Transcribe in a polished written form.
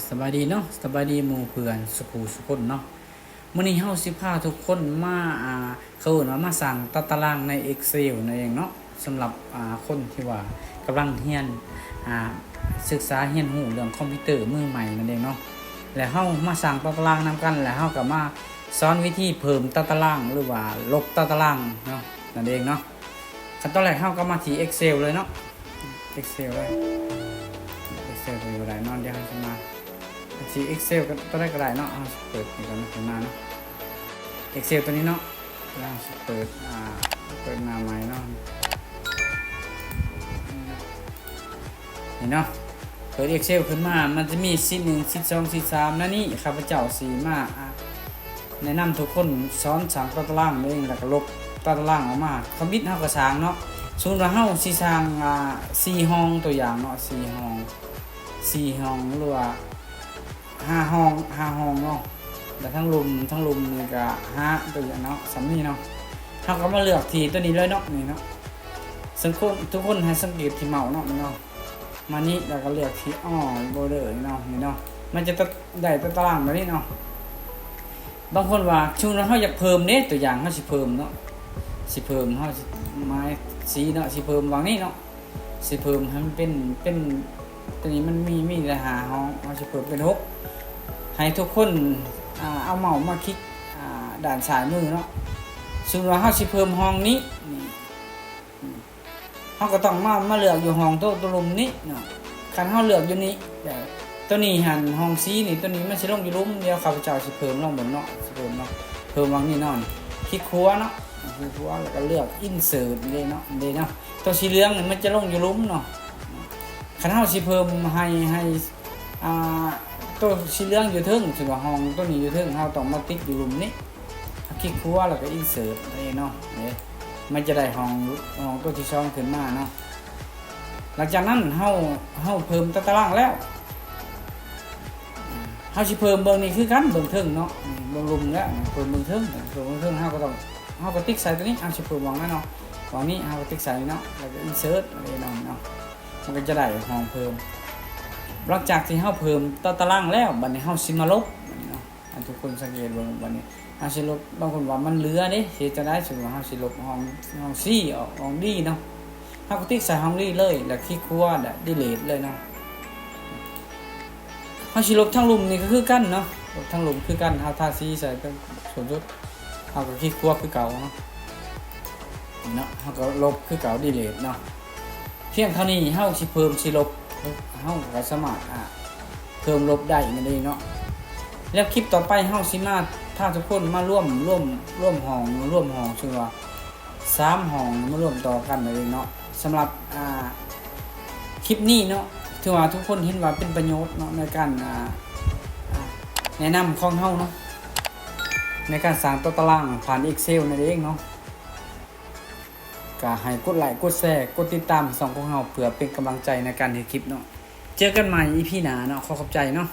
สบายดีเนาะสบายดีหมู่เพื่อนสุคนเนาะมื้อนี้เฮาสิพาทุกคนมาเขาเอิ้นว่ามาสร้างตารางใน Excel นั่นเองเนาะสำหรับคนที่ว่ากำลังเรียนศึกษาเรียนรู้เรื่องคอมพิวเตอร์มือใหม่นั่นเองเนาะแล้วเฮามาสร้างตารางนำกันแล้วเฮาก็มาสอนวิธีเพิ่มตารางหรือว่าลบตารางเนาะนั่นเองเนาะขั้นตอนแรกเฮาก็มาที่ Excel เลยเนาะ Excel เลย Excel ตัวอยู่ไหนนอนเดี๋ยวจะมาที่ Excel ก็ตัวได้ก็ได้เนาะเปิดนี่ก่อนขึ้นมาเนาะ Excel ตัวนี้เนาะแล้วเปิดหน้าใหม่เนาะนี่เนาะเปิด Excel ขึ้นมามันจะมีซี1ซี2ซี3นั่นนี่ข้าพเจ้าสีมาแนะนำทุกคนสอนสร้างตารางเองแล้วก็ลบตารางออกมาคอมพิวเตอร์เฮาก็สร้างเนาะสมมุติว่าเฮาสิสร้าง4ห้องตัวอย่างเนาะ4ห้องหรือว่า5ห้องเนาะแล้วทั้งลุมนี่ก็5ตัวอย่างเนาะสำนี้เนาะเฮาก็มาเลือกที่ตัวนี้เลยเนาะนี่เนาะทุกคนให้สังเกตที่เมาส์เนาะนี่เนาะมานี่แล้วก็เลือกที่โบเดอร์เนาะนี่เนาะมันจะได้ตารางแบบนี้เนาะบางคนว่าช่วงนั้นเฮาอยากเพิ่มเด้ตัวอย่างเฮาสิเพิ่มเนาะสิเพิ่มเฮาสิไม้สีเนาะสิเพิ่มวางนี้เนาะสิเพิ่มให้มันเป็นตัวนี้มันมีแต่5ห้องเฮาสิเพิ่มเป็น6ให้ทุกคนเอาเมาส์มาคลิกด้านซ้ายมือเนาะสมมุติว่าเฮาสิเพิ่มห้องนี้เฮาก็ต้องมาเลือกอยู่ห้องตัวลุมนี้เนาะคันเฮาเลือกอยู่นี้ตัวนี้หันห้องสีนี่ตัวนี้มันสิลงอยู่ลุมเดียวข้าพเจ้าสิเพิ่มลงบนเนาะสิเพิ่มเนาะเพิ่มวางนี้เนาะคลิกขวาเนาะคลิกขวาแล้วก็เลือก insert นี่เนาะนี่เนาะตัวสีเหลืองนี่มันจะลงอยู่ลุมเนาะคันเฮาสิเพิ่มให้ตัวสีเหลืองอยู่เทิงสิว่าห้องตัวนี้อยู่เทิงเฮาต้องมาติ๊กอยู่ลุมนี้คลิกขวาแล้วก็ insert นี่เนาะนี่มันจะได้ห้องตัวที่2ขึ้นมาเนาะหลังจากนั้นเฮาเพิ่มตารางแล้วเฮาสิเพิ่มเบิ่งนี่คือกันเบิ่งเทิงเนาะเบิ่งลุมแล้วเพิ่มเบิ่งเทิงเฮาก็ติ๊กใส่ตัวนี้สิเพิ่มวางนั่นเนาะวางนี้เฮาก็ติ๊กใส่เนาะแล้วก็ insert นี่เนาะมันก็จะได้ห้องเพิ่มหลังจากที่เฮาเพิ่มตารางแล้วบัดนี้เฮาสิมาลบเนาะทุกคนสังเกตเบิ่งบัดนี้เฮาสิลบบางคนว่ามันเหลือเด้สิจะได้สมมุติว่าเฮาสิลบห้อง C ออกห้อง D เนาะเฮาก็ติ๊กใส่ห้อง D เลยแล้วคลิกขวาdelete เลยเนาะเฮาสิลบทั้งลุมนี่ก็คือกันเนาะลบทั้งลุมคือกันเฮาทาสีใส่ก็ส่วนสุดเฮาก็คลิกขวาคือเก่าเนาะเฮาก็ลบคือเก่า delete เนาะเพียงเท่านี้เฮาสิเพิ่มสิลบเฮาก็สามารถเพิ่มลบได้นั่นเองเนาะแล้วคลิปต่อไปเฮาสิมาถ้าทุกคนมาร่วมห้องซึ่งว่า3ห้องมาร่วมต่อกันนั่นเองเนาะสำหรับคลิปนี้เนาะถือว่าทุกคนเห็นว่าเป็นประโยชน์เนาะในการแนะนำของเฮาเนาะในการสร้างตัวตารางผ่าน Excel นั่นเองเนาะก็ให้กดไลค์กดแชร์กดติดตามช่องของเฮาเพื่อเป็นกำลังใจในการเฮ็ดคลิปเนาะเจอกันใหม่ EP หน้าเนาะขอบใจเนาะ